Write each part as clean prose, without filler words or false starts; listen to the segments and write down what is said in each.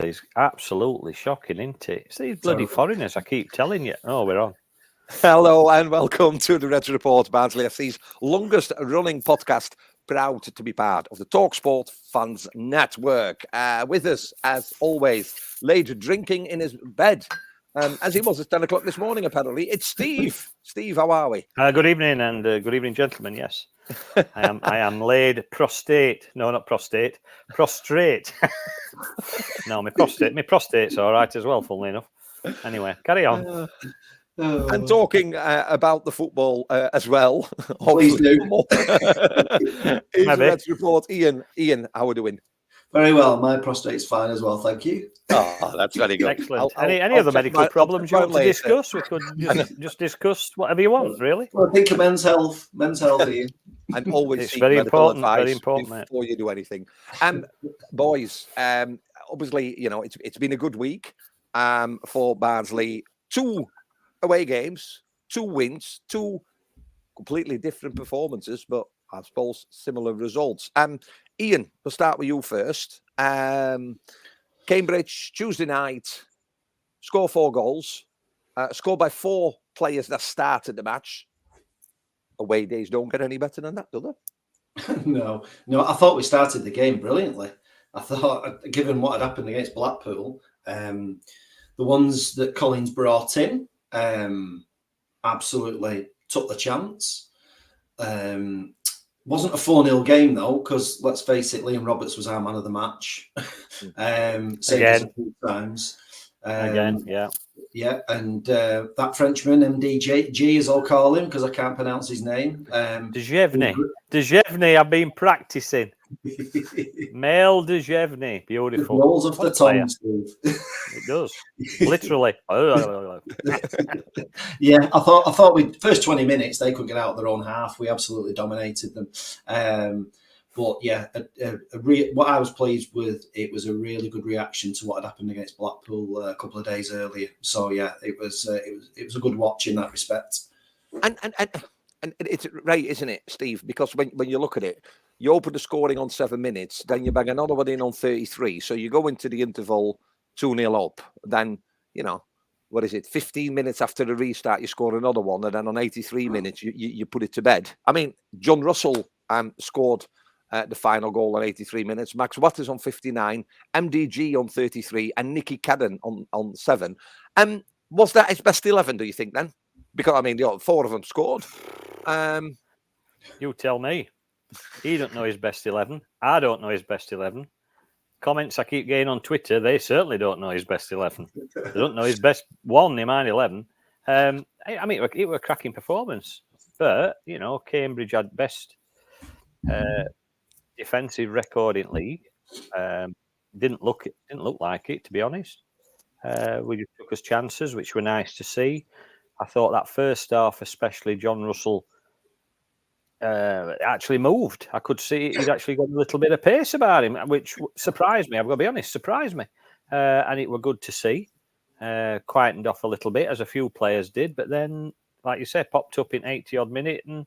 is absolutely shocking, isn't it? It's these bloody foreigners, I keep telling you. Oh, we're on. Hello and welcome to the Reds Report, Barnsley FC's longest running podcast. Proud to be part of the TalkSport Fans Network. With us, as always, laid drinking in his bed, as he was at 10 o'clock this morning, apparently. It's Steve. Steve, how are we? Good evening, and good evening, gentlemen. Yes, I am laid prostrate. No, not prostate. Prostrate. No, my prostate's all right as well, funnily enough. Anyway, carry on. And talking about the football as well. Please do. Here's the Reds Report. Ian, how are we doing? Very well. My prostate's fine as well, thank you. Oh, that's very good. Excellent. Any other medical problems you want to discuss? We could just discuss whatever you want, really. Well, I think of men's health, Ian. And always it's seek very medical important, advice very important, before you do anything. Boys, obviously, you know, it's been a good week for Barnsley. 2 away games, 2 wins, 2 completely different performances, but I suppose similar results. Ian, we'll start with you first. Cambridge, Tuesday night, score 4 goals, scored by 4 players that started the match. Away days don't get any better than that, do they? No, I thought we started the game brilliantly. I thought, given what had happened against Blackpool, the ones that Collins brought in, absolutely took the chance. Wasn't a 4-0 game though, because let's face it, Liam Roberts was our man of the match. Saved us a few times. Again, yeah. Yeah, and that Frenchman, MDG, as I'll call him, because I can't pronounce his name. Dejevny, I've been practicing. Male Dejevny, beautiful. It rolls off the tongue, Steve. It does, literally. Yeah, I thought we first 20 minutes they could get out of their own half. We absolutely dominated them. But yeah, what I was pleased with, it was a really good reaction to what had happened against Blackpool a couple of days earlier. So yeah, it was a good watch in that respect. And it's right, isn't it, Steve? Because when you look at it, you open the scoring on 7 minutes, then you bang another one in on 33. So you go into the interval 2-0 up. Then, you know, what is it? 15 minutes after the restart, you score another one, and then on 83 minutes, you put it to bed. I mean, John Russell scored the final goal on 83 minutes. Max Watters on 59, MDG on 33, and Nicky Cadden on 7. Was that his best 11, do you think, then? Because, I mean, 4 of them scored. You tell me. He don't know his best 11. I don't know his best 11. Comments I keep getting on Twitter, they certainly don't know his best 11. They don't know his best 1 in mine 11. I mean, it was a cracking performance. But, you know, Cambridge had best defensive record in league. Didn't look like it, to be honest. We just took us chances, which were nice to see. I thought that first half, especially John Russell, actually moved. I could see he'd actually got a little bit of pace about him, which surprised me. I've got to be honest, surprised me. And it were good to see. Quietened off a little bit, as a few players did, but then, like you said, popped up in 80-odd minute and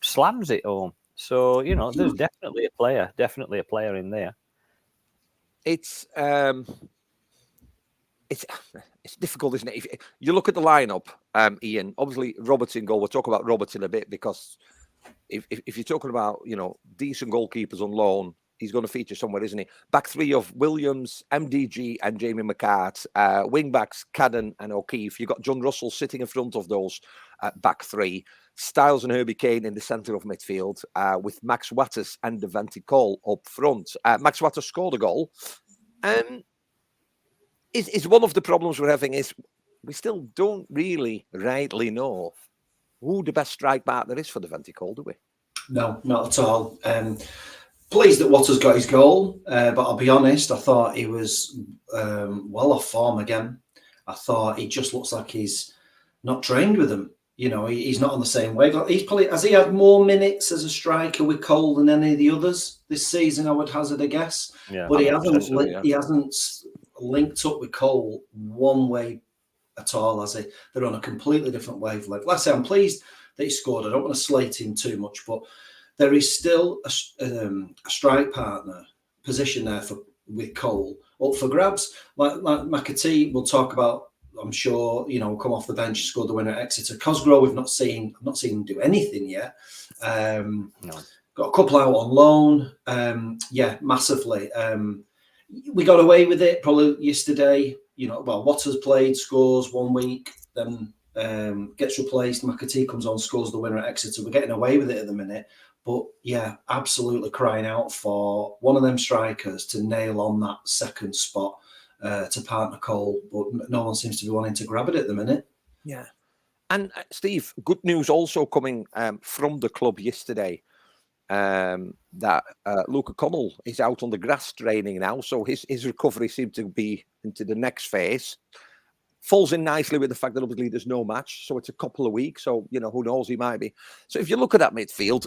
slams it home. So, you know, there's definitely a player in there. It's difficult, isn't it? If you look at the lineup, Ian, obviously Roberts in goal. We'll talk about Roberts in a bit, because if you're talking about, you know, decent goalkeepers on loan, he's going to feature somewhere, isn't he? Back 3 of Williams, MDG, and Jamie McCart. Wing backs Cadden and O'Keefe. You've got John Russell sitting in front of those back 3. Styles and Herbie Kane in the centre of midfield, with Max Watters and Devante Cole up front. Max Watters scored a goal. Is one of the problems we're having is we still don't really rightly know who the best strike partner is for Devante Cole, do we? No, not at all. Pleased that Watters got his goal, but I'll be honest, I thought he was well off form again. I thought he just looks like he's not trained with them. You know, he's not on the same wave. Has he had more minutes as a striker with Cole than any of the others this season? I would hazard a guess. Yeah, but he hasn't linked up with Cole one way at all, has he? They're on a completely different wavelength. Like I say, I'm pleased that he scored. I don't want to slate him too much, but there is still a strike partner position there with Cole up for grabs. Like McAtee, we'll talk about. I'm sure come off the bench, scored the winner at Exeter. Cosgrove, I've not seen him do anything yet. No. Got a couple out on loan. Yeah, massively. We got away with it probably yesterday. Waters played, scores 1 week, then gets replaced. McAtee comes on, scores the winner at Exeter. We're getting away with it at the minute. But yeah, absolutely crying out for one of them strikers to nail on that second spot to partner Cole. But no one seems to be wanting to grab it at the minute. Yeah. And Steve, good news also coming from the club yesterday. That Luca Connell is out on the grass training now, so his recovery seemed to be into the next phase. Falls in nicely with the fact that obviously there's no match, so it's a couple of weeks. So who knows, he might be. So if you look at that midfield,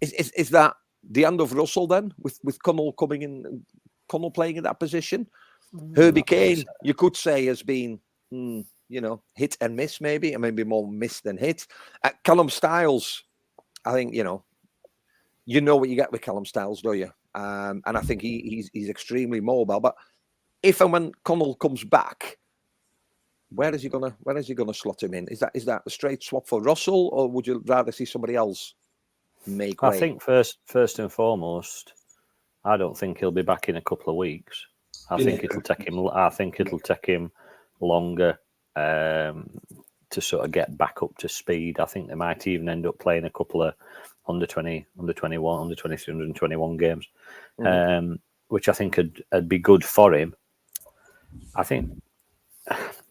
is that the end of Russell then with Connell coming in, Connell playing in that position? Herbie Kane, you could say, has been hit and miss maybe, and maybe more miss than hit. Callum Styles, I think you know what you get with Callum Styles, do you? And I think he's extremely mobile. But if and when Connell comes back, where is he gonna slot him in? Is that a straight swap for Russell, or would you rather see somebody else make way? I think first and foremost, I don't think he'll be back in a couple of weeks. I think it'll take him longer to sort of get back up to speed. I think they might even end up playing a couple of under 20, under 21, under 23, under 21 games, which I think would be good for him. I think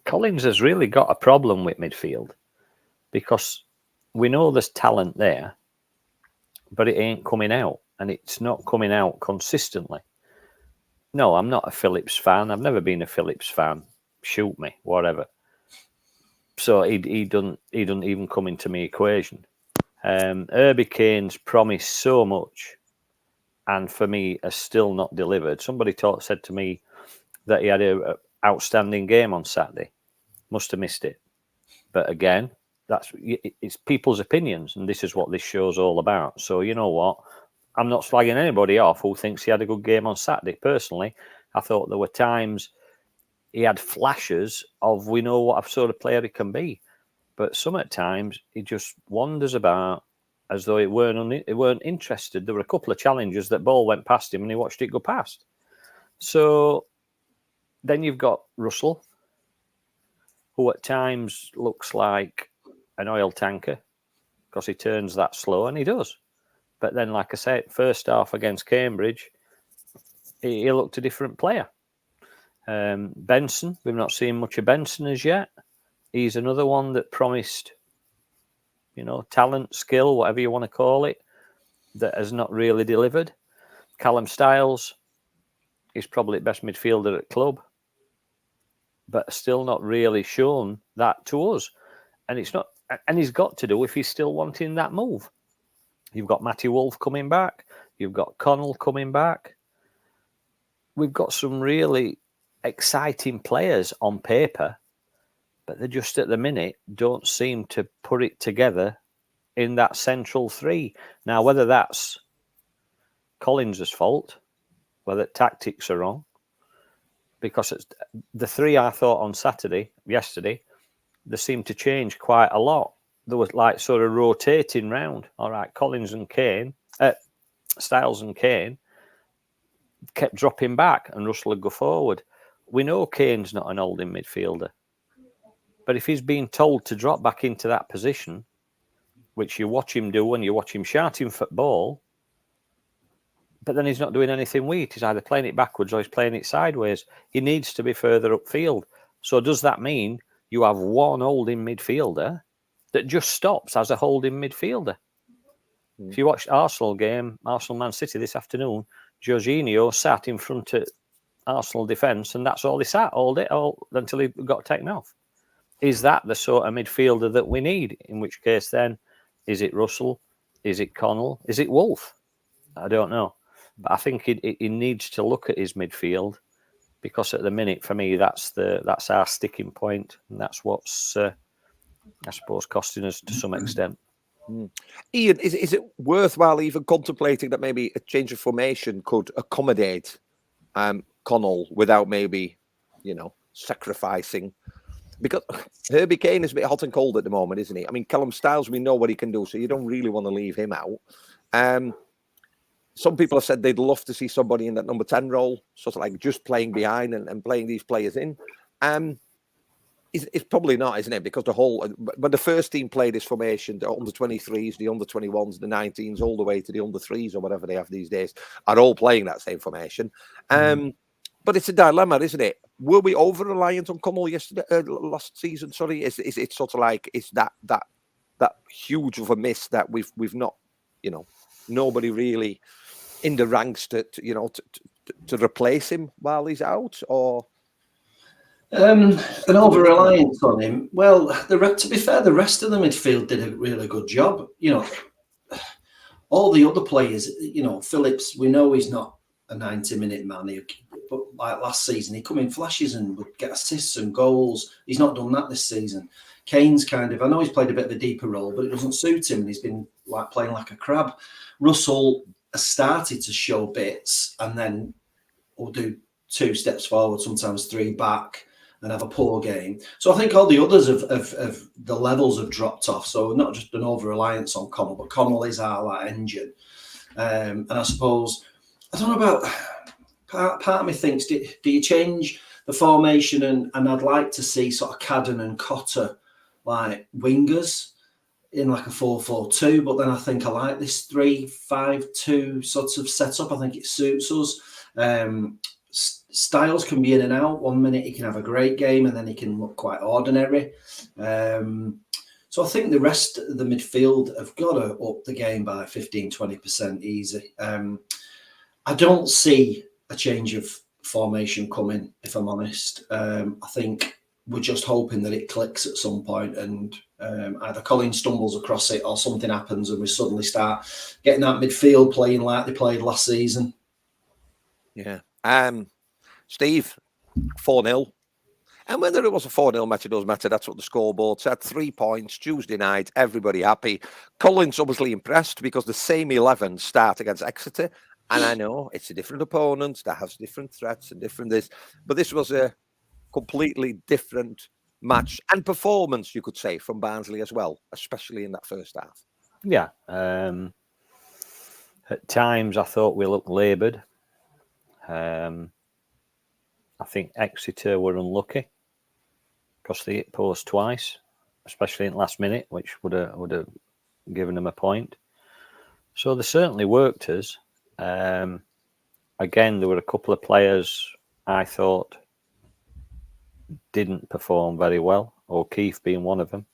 Collins has really got a problem with midfield because we know there's talent there, but it ain't coming out, and it's not coming out consistently. No, I'm not a Phillips fan. I've never been a Phillips fan. Shoot me, whatever. So he doesn't even come into my equation. Herbie Kane's promised so much, and for me has still not delivered. Somebody said to me that he had an outstanding game on Saturday. Must have missed it. But again, it's people's opinions, and this is what this show's all about. So you know what? I'm not slagging anybody off who thinks he had a good game on Saturday. Personally, I thought there were times he had flashes of we know what sort of player he can be. But some at times he just wanders about as though he weren't interested. There were a couple of challenges that ball went past him and he watched it go past. So then you've got Russell, who at times looks like an oil tanker because he turns that slow, and he does. But then, like I said, first half against Cambridge, he looked a different player. Benson, we've not seen much of Benson as yet. He's another one that promised, talent, skill, whatever you want to call it, that has not really delivered. Callum Styles is probably the best midfielder at club, but still not really shown that to us. And it's not, and he's got to do if he's still wanting that move. You've got Matty Wolf coming back. You've got Connell coming back. We've got some really exciting players on paper, but they just at the minute don't seem to put it together in that central three. Now, whether that's Collins' fault, whether tactics are wrong, because it's the three I thought on yesterday, they seemed to change quite a lot. There was like sort of rotating round. All right, Collins and Kane, Styles and Kane kept dropping back, and Russell would go forward. We know Kane's not an holding midfielder, but if he's being told to drop back into that position, which you watch him do when you watch him shouting football, but then he's not doing anything with it. He's either playing it backwards or he's playing it sideways. He needs to be further upfield. So does that mean you have one holding midfielder that just stops as a holding midfielder? If you watched Arsenal Man City this afternoon, Jorginho sat in front of Arsenal defence, and that's all he sat all until he got taken off. Is that the sort of midfielder that we need? In which case, then, is it Russell? Is it Connell? Is it Wolf? I don't know. But I think he needs to look at his midfield, because at the minute, for me, that's our sticking point, and that's what's I suppose costing us to some extent. Ian, is it worthwhile even contemplating that maybe a change of formation could accommodate Connell without maybe, sacrificing. Because Herbie Kane is a bit hot and cold at the moment, isn't he? I mean, Callum Styles, we know what he can do, so you don't really want to leave him out. Some people have said they'd love to see somebody in that number 10 role, sort of like just playing behind and playing these players in. It's probably not, isn't it? Because when the first team played this formation, the under 23s, the under 21s, the 19s, all the way to the under 3s or whatever they have these days, are all playing that same formation. But it's a dilemma, isn't it? Were we over reliant on Connell last season? Sorry, is it sort of like it's that huge of a miss that we've not, nobody really in the ranks to replace him while he's out, or an over reliance on him? Well, to be fair, the rest of the midfield did a really good job. All the other players, Phillips, we know he's not a 90-minute man. But like last season, he come in flashes and would get assists and goals. He's not done that this season. Kane's I know he's played a bit of a deeper role, but it doesn't suit him, and he's been playing like a crab. Russell has started to show bits, and then will do 2 steps forward, sometimes 3 back, and have a poor game. So I think all the others of the levels have dropped off. So not just an over-reliance on Connell, but Connell is our engine. And I suppose, I don't know about... Part of me thinks, do you change the formation? And I'd like to see sort of Cadden and Cotter like wingers in like a 4-4-2. But then I think I like this 3-5-2 sort of setup. I think it suits us. Styles can be in and out. 1 minute he can have a great game, and then he can look quite ordinary. So I think the rest of the midfield have got to up the game by 15-20% easy. I don't see a change of formation coming, if I'm honest. I think we're just hoping that it clicks at some point, and either Colin stumbles across it or something happens and we suddenly start getting that midfield playing like they played last season. Yeah. Steve, 4-0. And whether it was a 4-0 match, it doesn't matter. That's what the scoreboard said. 3 points, Tuesday night, everybody happy. Colin's obviously impressed because the same 11 start against Exeter. And I know it's a different opponent that has different threats and different this, but this was a completely different match and performance, you could say, from Barnsley as well, especially in that first half. Yeah. At times I thought we looked laboured. I think Exeter were unlucky because they hit post twice, especially in the last minute, which would have given them a point. So they certainly worked us. Again, there were a couple of players I thought didn't perform very well, O'Keefe being one of them.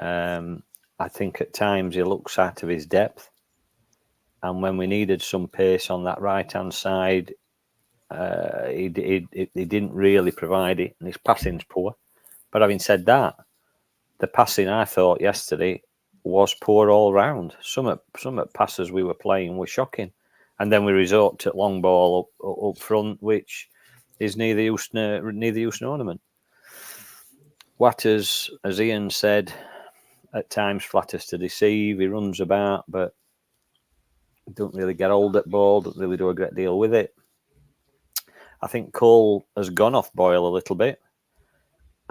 I think at times he looks out of his depth, and when we needed some pace on that right-hand side, he didn't really provide it, and his passing's poor. But having said that, the passing I thought yesterday was poor all round. Some of passes we were playing were shocking, and then we resort to long ball up front, which is neither use nor ornament. Watters, as Ian said, at times flatters to deceive. He runs about, but don't really get hold at ball. Don't really do a great deal with it. I think Cole has gone off boil a little bit.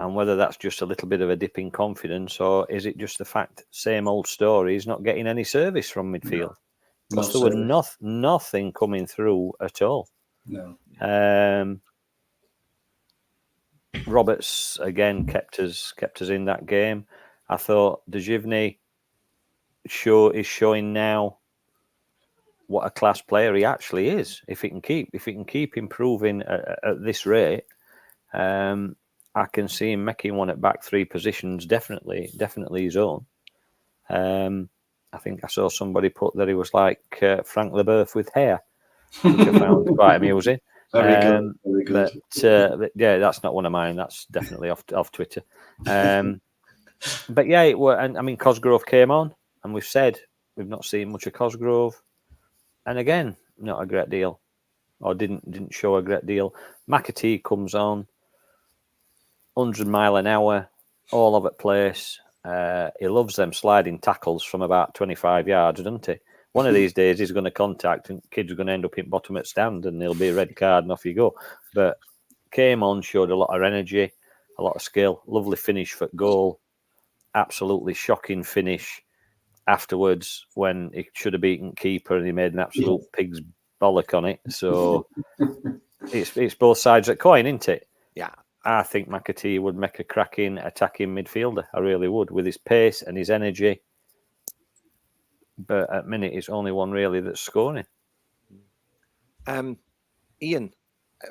And whether that's just a little bit of a dip in confidence, or is it just the fact, same old story, he's not getting any service from midfield? Because there was nothing coming through at all. No. Roberts, again, kept us in that game. I thought Dejivny is showing now what a class player he actually is. If he can keep improving at this rate, I can see him making one at back 3 positions, definitely his own. I think I saw somebody put that he was like Frank Leboeuf with hair, which I found quite amusing. Very good. But yeah, that's not one of mine. That's definitely off Twitter. But yeah, and I mean, Cosgrove came on, and we've said we've not seen much of Cosgrove, and again, not a great deal, or didn't show a great deal. McAtee comes on. 100 mile an hour, all over the place. He loves them sliding tackles from about 25 yards, doesn't he? One of these days he's going to contact and kids are going to end up in bottom at stand and there'll be a red card and off you go. But came on, showed a lot of energy, a lot of skill, lovely finish for goal, absolutely shocking finish afterwards when he should have beaten keeper and he made an absolute pig's bollock on it. So it's both sides of the coin, isn't it? Yeah. I think McAtee would make a cracking attacking midfielder. I really would, with his pace and his energy. But at minute, it's only one really that's scoring. Ian,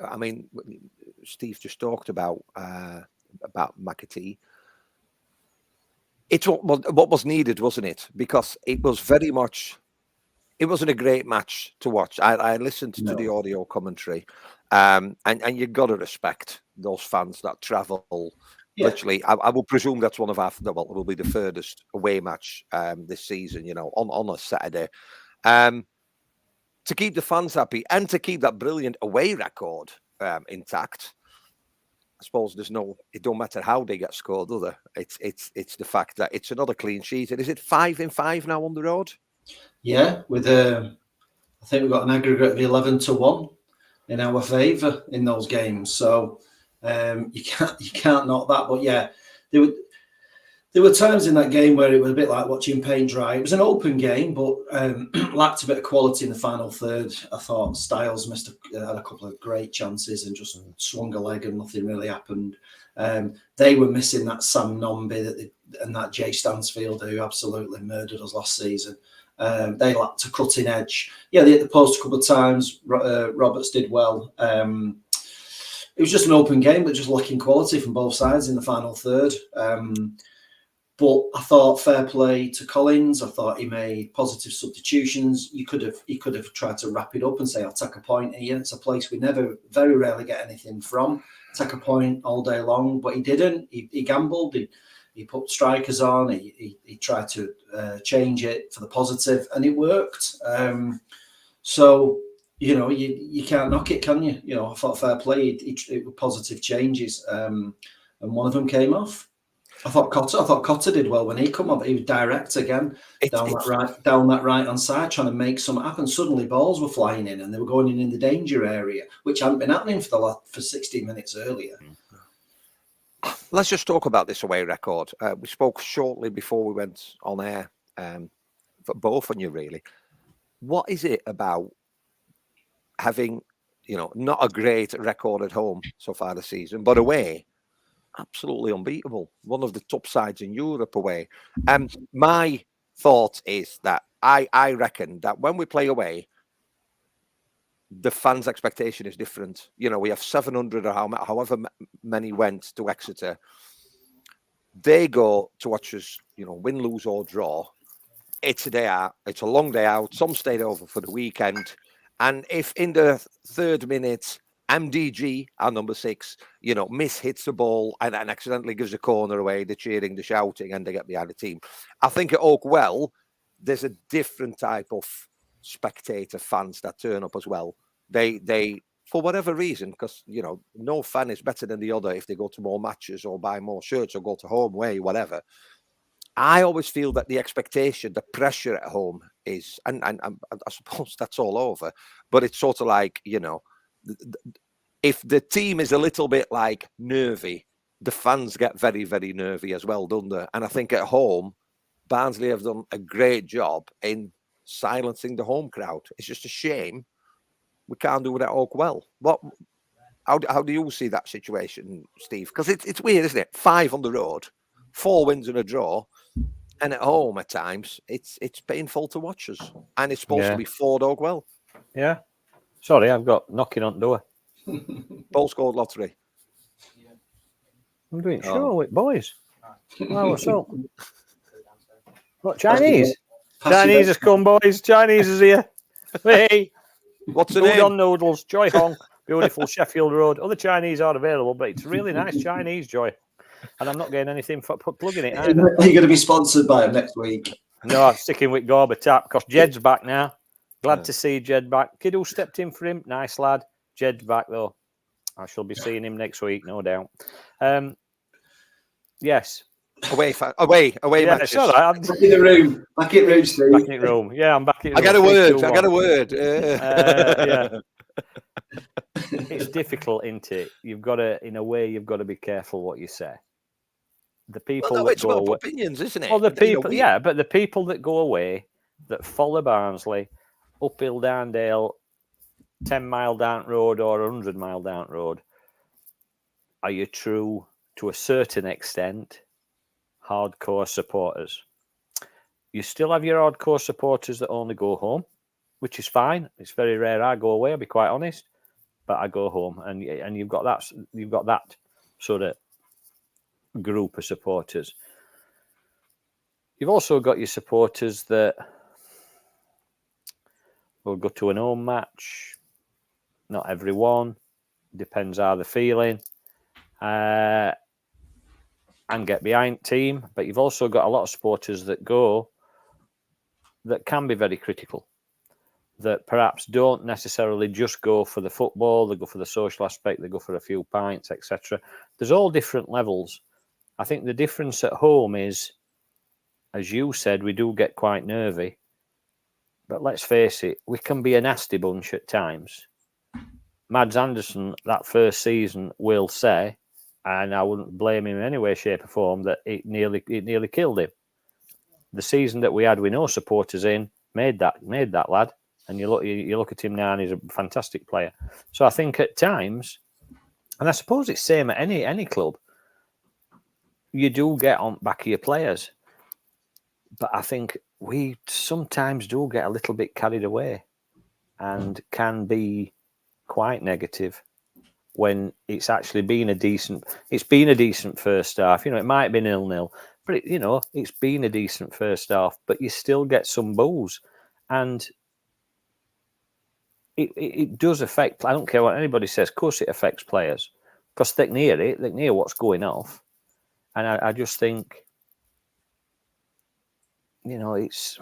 I mean, Steve just talked about McAtee. It's what was needed, wasn't it? Because it was very much. It wasn't a great match to watch. I listened to the audio commentary, and you've got to respect those fans that travel. Yeah. Literally, I will presume that's one of our. Well, it will be the furthest away match this season. You know, on a Saturday, to keep the fans happy and to keep that brilliant away record intact. I suppose it don't matter how they get scored, does it? It's the fact that it's another clean sheet. And is it 5 in 5 now on the road? Yeah, with I think we've got an aggregate of 11-1 in our favour in those games. So you can't knock that. But yeah, there were times in that game where it was a bit like watching paint dry. It was an open game, but lacked a bit of quality in the final third. I thought Styles had a couple of great chances and just swung a leg and nothing really happened. They were missing that Sam Nombi and that Jay Stansfield who absolutely murdered us last season. They lacked a cutting edge. Yeah, they hit the post a couple of times. Roberts did well. It was just an open game, but just lacking quality from both sides in the final third. But I thought fair play to Collins. I thought he made positive substitutions. He could have tried to wrap it up and say, I'll take a point here. It's a place we very rarely get anything from. Take a point all day long, but he didn't. He gambled. He put strikers on. He tried to change it for the positive, and it worked. So, you know, you can't knock it, can you? You know, I thought fair play. It were positive changes, and one of them came off. I thought Cotter did well when he come up. He was direct again down that right hand side, trying to make something happen. Suddenly, balls were flying in, and they were going in the danger area, which hadn't been happening for 16 minutes earlier. Let's just talk about this away record. We spoke shortly before we went on air, for both of you, really. What is it about having, you know, not a great record at home so far this season, but away? Absolutely unbeatable. One of the top sides in Europe away. My thought is that I reckon that when we play away, the fans' expectation is different. You know, we have 700 or however many went to Exeter. They go to watch us, you know, win, lose or draw. It's a day out. It's a long day out. Some stayed over for the weekend. And if in the 3rd minute, MDG, our number 6, you know, hits the ball and accidentally gives a corner away, the cheering, the shouting, and they get behind the team. I think at Oakwell, there's a different type of spectator fans that turn up as well. They for whatever reason, because, you know, no fan is better than the other if they go to more matches or buy more shirts or go to home away, whatever. I always feel that the expectation, the pressure at home is, and I suppose that's all over, but it's sort of like, you know, if the team is a little bit like nervy, the fans get very, very nervy as well, don't they? And I think at home, Barnsley have done a great job in silencing the home crowd. It's just a shame we can't do it at Oakwell. How do you see that situation, Steve? Because it's weird, isn't it? 5 on the road, 4 wins and a draw, and at home at times it's painful to watch us. And it's supposed to be 4 Oakwell. Yeah. Sorry, I've got knocking on the door. Postcode lottery. I'm doing show with boys. Wow, what's up? What, Chinese? Chinese has come, boys. Chinese is here. Hey. What's the name? Udon noodles, Joy Hong, beautiful Sheffield Road. Other Chinese are available, but it's really nice Chinese, Joy. And I'm not getting anything for plugging it either. Are you going to be sponsored by him next week? No, I'm sticking with Gorba Tap because Jed's back now. Glad to see Jed back. Kid who stepped in for him, nice lad. Jed's back though. I shall be seeing him next week, no doubt. Yes, Away Yeah, matches. it's all right. Back in the room. Back in the room, Steve. Back in the room. Yeah, I'm back in the I room. got a word. Yeah. It's difficult, isn't it? You've got to, in a way, you've got to be careful what you say. The people Well, no, that it's go about away, opinions, isn't it? well, the You know, people, yeah, but the people that go away, that follow Barnsley, uphill, down Dale, 10-mile down road or 100-mile down road, are you true to a certain extent hardcore supporters? You still have your hardcore supporters that only go home, which is fine. It's very rare I go away, I'll be quite honest, but I go home, and you've got that sort of group of supporters. You've also got your supporters that will go to an home match. Not everyone. Depends how they're feeling. And get behind team. But you've also got a lot of supporters that go that can be very critical. That perhaps don't necessarily just go for the football. They go for the social aspect. They go for a few pints, etc. There's all different levels. I think the difference at home is, as you said, we do get quite nervy. But let's face it, we can be a nasty bunch at times. Mads Anderson, that first season, will say, and I wouldn't blame him in any way, shape, or form, that it nearly killed him. The season that we had with no supporters in made that lad. And you look at him now, and he's a fantastic player. So I think at times, and I suppose it's same at any club, you do get on back of your players. But I think we sometimes do get a little bit carried away and can be quite negative when it's actually been a decent first half. You know, it might be 0-0, but it's been a decent first half, but you still get some boos, and it does affect. I don't care what anybody says. Of course, it affects players because they can hear it. They can hear what's going off, and I just think, it's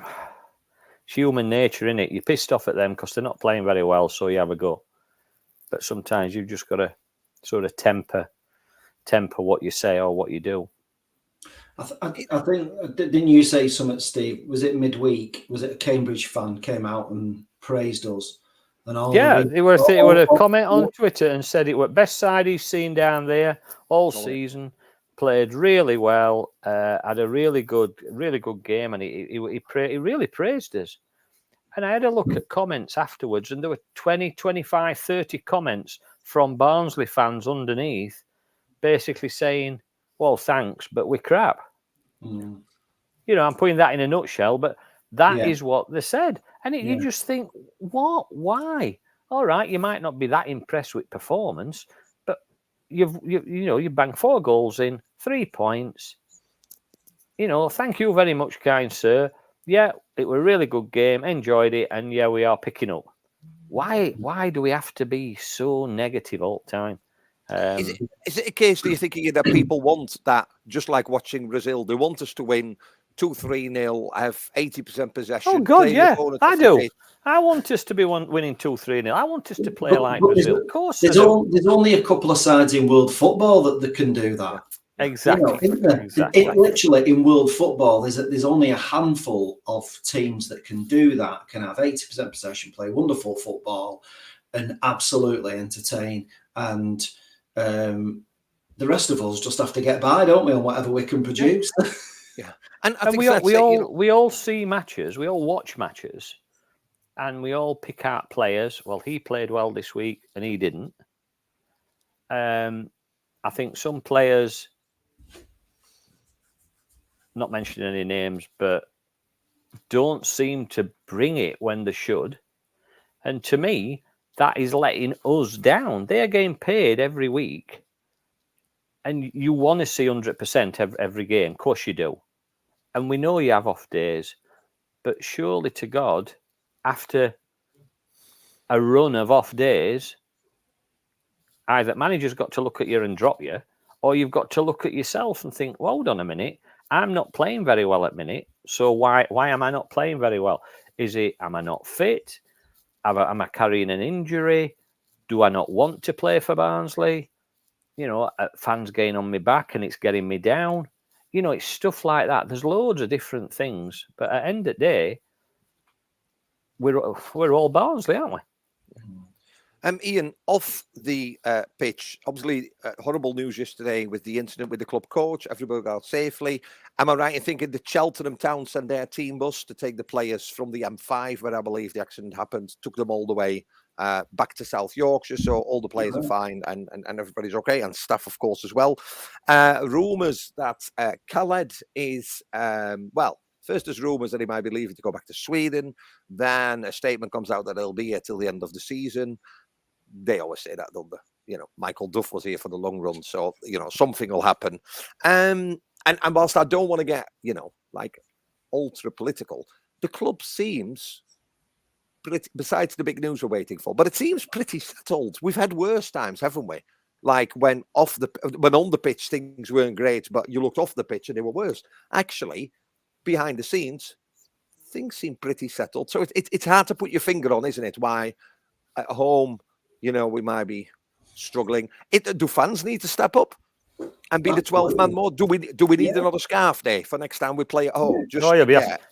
human nature, innit? You're pissed off at them because they're not playing very well, so you have a go. But sometimes you've just got to sort of temper what you say or what you do. I think, didn't you say something, Steve? Was it midweek? Was it a Cambridge fan came out and praised us? And all they were a comment on Twitter and said it was best side he's seen down there all season. Played really well, had a really good game, and he really praised us. And I had a look at comments afterwards, and there were 20, 25, 30 comments from Barnsley fans underneath, basically saying, well, thanks, but we're crap. Mm. I'm putting that in a nutshell, but that is what they said. And you just think, what? Why? All right, you might not be that impressed with performance, but you banged 4 goals in, 3 points. Thank you very much, kind sir. Yeah, it was a really good game. Enjoyed it, and yeah, we are picking up. Why do we have to be so negative all the time? Is it a case, do you think, that people want that, just like watching Brazil? They want us to win 2-3-0, have 80% possession. Oh God, yeah, I do. I want us to be winning 2-3-0. I want us to play like Brazil. Of course, there's only a couple of sides in world football that can do that. Yeah. Exactly. Exactly. Literally, in world football, there's only a handful of teams that can do that. Can have 80% possession, play wonderful football, and absolutely entertain. And the rest of us just have to get by, don't we, on whatever we can produce. Yeah, and we all see matches, we all watch matches, and we all pick out players. Well, he played well this week, and he didn't. I think some players, not mentioning any names, but don't seem to bring it when they should. And to me, that is letting us down. They are getting paid every week, and you want to see 100% every game. Of course you do. And we know you have off days, but surely to God, after a run of off days, either manager's got to look at you and drop you, or you've got to look at yourself and think, well, hold on a minute, I'm not playing very well at minute, so why am I not playing very well? Is it, am I not fit? Am I carrying an injury? Do I not want to play for Barnsley? Fans getting on my back and it's getting me down. it's stuff like that. There's loads of different things, but at the end of the day, we're all Barnsley, aren't we? Ian, off the pitch, obviously horrible news yesterday with the incident with the club coach. Everybody got out safely. Am I right in thinking the Cheltenham Town sent their team bus to take the players from the M5, where I believe the accident happened, took them all the way back to South Yorkshire, so all the players are fine and everybody's okay, and staff, of course, as well. Rumours that Khaled is, first there's rumours that he might be leaving to go back to Sweden. Then a statement comes out that he'll be here till the end of the season. They always say that, don't they? Michael Duff was here for the long run, so something will happen. And whilst I don't want to get like ultra political, the club seems pretty, besides the big news we're waiting for, but it seems pretty settled. We've had worse times, haven't we? Like when on the pitch things weren't great, but you looked off the pitch and they were worse. Actually, behind the scenes, things seem pretty settled. So it's hard to put your finger on, isn't it? Why at home, we might be struggling. Do fans need to step up and be the 12th man more? Do we need another scarf day for next time we play at home?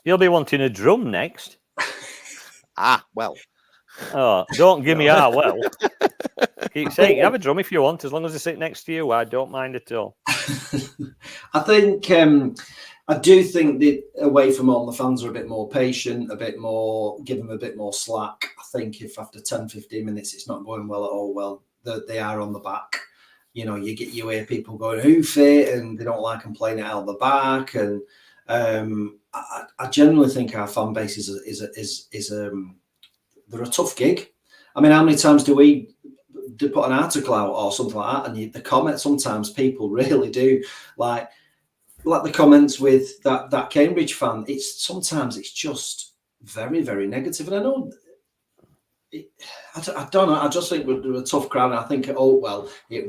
You'll be wanting a drum next. Well. Oh, don't give me well. Keep saying you have a drum if you want, as long as I sit next to you. I don't mind at all. I think I do think that away from home, the fans are a bit more patient, give them a bit more slack. I think if after 10, 15 minutes it's not going well at all, they are on the back. You hear people going, who fit, and they don't like them playing it out the back. And I generally think our fan base is they're a tough gig. I mean, how many times do we put an article out or something like that, and the comments, sometimes people really do like the comments with that Cambridge fan. Sometimes it's just very, very negative. And I know, I don't know. I just think we're a tough crowd. And I think, it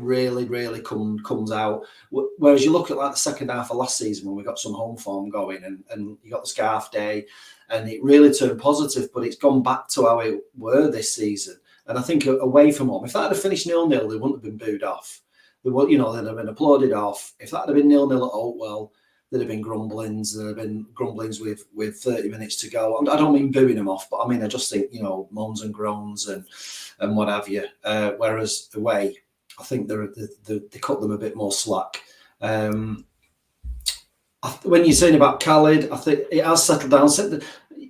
really, really comes out. Whereas you look at like the second half of last season when we got some home form going, and you got the scarf day, and it really turned positive. But it's gone back to how it were this season. And I think away from home, if that had finished 0-0, they wouldn't have been booed off. They'd have been applauded off. If that had been 0-0 at Oakwell, there'd have been grumblings. There'd have been grumblings with 30 minutes to go. I don't mean booing them off, but I mean I just think moans and groans and what have you. Whereas away, I think they cut them a bit more slack. When you're saying about Khaled, I think it has settled down.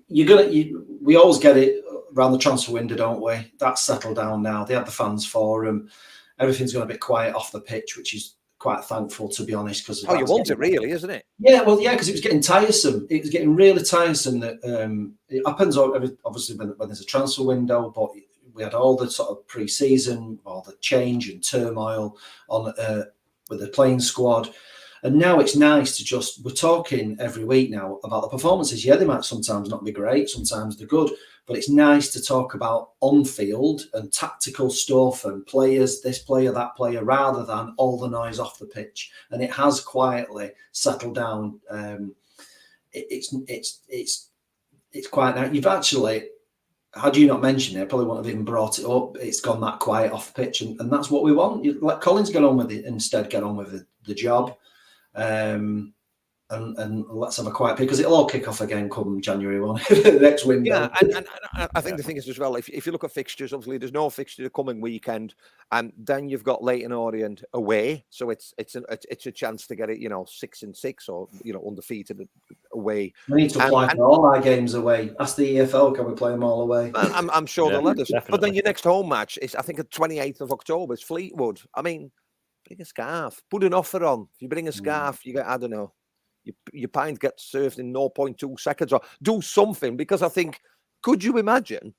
We always get it around the transfer window, don't we? That's settled down now. They had the fans forum. Everything's gone a bit quiet off the pitch, which is quite thankful, to be honest. Because you want it, really, isn't it? Yeah, because it was getting tiresome. It was getting really tiresome. That it happens obviously when there's a transfer window, but we had all the sort of pre-season, all the change and turmoil on with the playing squad. And now it's nice to we're talking every week now about the performances. Yeah, they might sometimes not be great, sometimes they're good, but it's nice to talk about on-field and tactical stuff and players, this player, that player, rather than all the noise off the pitch. And it has quietly settled down. It's quite nice. You've actually, had you not mentioned it, I probably wouldn't have even brought it up. It's gone that quiet off the pitch, and that's what we want. You let Collins get on with it, instead get on with the job. And let's have a quiet period, because it'll all kick off again come January 1, the next window. Yeah, and I think the thing is as well, if you look at fixtures, obviously there's no fixture the coming weekend, and then you've got Leyton Orient away, so it's a chance to get it 6-6 or undefeated away. We need to apply for all our games away. Ask the EFL, can we play them all away? I'm sure they'll let us. Definitely. But then your next home match is, I think, the 28th of October. It's Fleetwood. I mean, bring a scarf. Put an offer on. If you bring a scarf, you get, I don't know, your pint gets served in 0.2 seconds, or do something, because I think, could you imagine?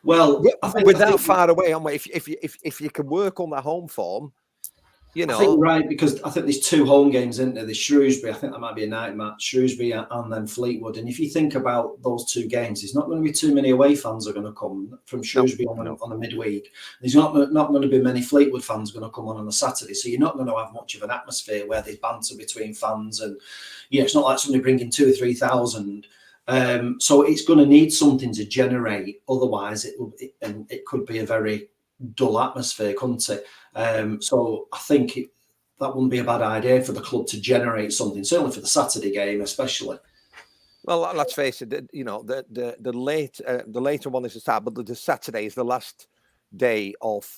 Well, we're that far away, aren't we? If you can work on that home form, I think right, because I think there's 2 home games, isn't there? There's Shrewsbury, I think that might be a night match, Shrewsbury and then Fleetwood. And if you think about those 2 games, there's not going to be too many away fans are going to come from Shrewsbury on the midweek. There's not going to be many Fleetwood fans going to come on a Saturday. So you're not going to have much of an atmosphere where there's banter between fans, and it's not like somebody bringing 2,000 or 3,000. So it's going to need something to generate. Otherwise, it could be a very dull atmosphere, couldn't it? So I think that wouldn't be a bad idea for the club to generate something, certainly for the Saturday game, especially. Well, let's face it. The later one is the start, but the Saturday is the last day of.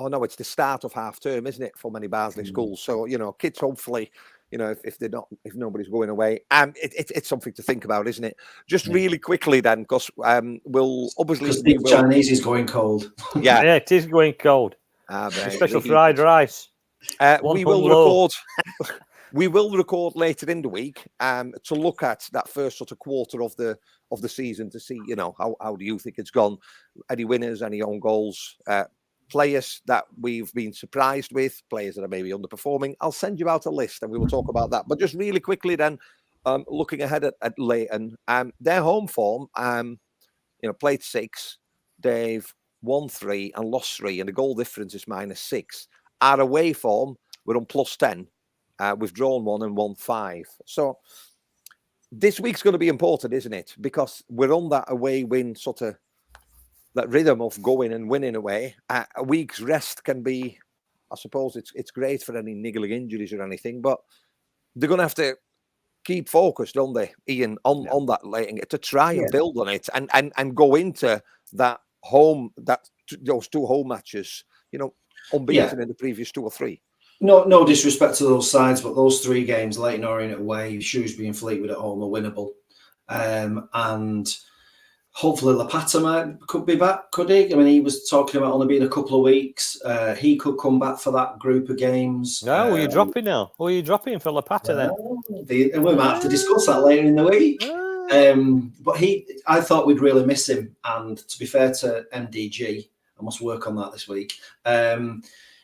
It's the start of half term, isn't it, for many Barnsley schools? So kids hopefully, if nobody's going away, it's something to think about, isn't it? Just really quickly then, because we'll obviously the Chinese is going cold. Yeah, yeah, it is going cold. Special fried rice. We will record later in the week to look at that first sort of quarter of the season to see, how do you think it's gone? Any winners, any own goals, players that we've been surprised with, players that are maybe underperforming. I'll send you out a list and we will talk about that. But just really quickly then, looking ahead at Leighton, their home form, played 6, they've won 3 and lost 3, and the goal difference is -6. Our away form, we're on +10. We've drawn 1 and won 5. So this week's going to be important, isn't it? Because we're on that away win sort of that rhythm of going and winning away. A week's rest can be, I suppose, it's great for any niggling injuries or anything, but they're going to have to keep focused, don't they, Ian, on that Leighton to try and build on it and go into that home, those 2 home matches, unbeaten in the previous 2 or 3. No disrespect to those sides, but those 3 games, Leighton Orient away, Shrewsbury and Fleetwood at home, are winnable. And hopefully Lapata could be back, could he? I mean, he was talking about only being a couple of weeks. He could come back for that group of games. No, were you dropping now? Were you dropping for Lapata then? We might have to discuss that later in the week. But I thought we'd really miss him. And to be fair to MDG, I must work on that this week.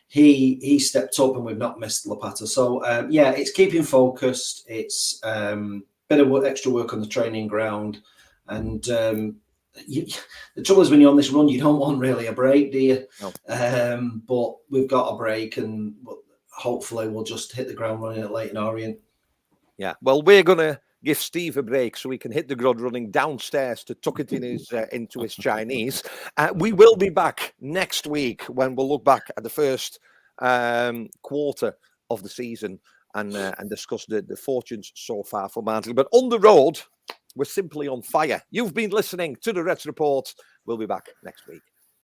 He stepped up and we've not missed Lapata. So, it's keeping focused. It's bit of extra work on the training ground. And the trouble is when you're on this run, you don't want really a break, do you? No. But we've got a break and hopefully we'll just hit the ground running at Leighton Orient. Yeah, well, we're going to give Steve a break so he can hit the ground running downstairs to tuck it in into his Chinese. We will be back next week when we'll look back at the first quarter of the season and discuss the fortunes so far for Barnsley. But on the road, we're simply on fire. You've been listening to the Reds Report. We'll be back next week.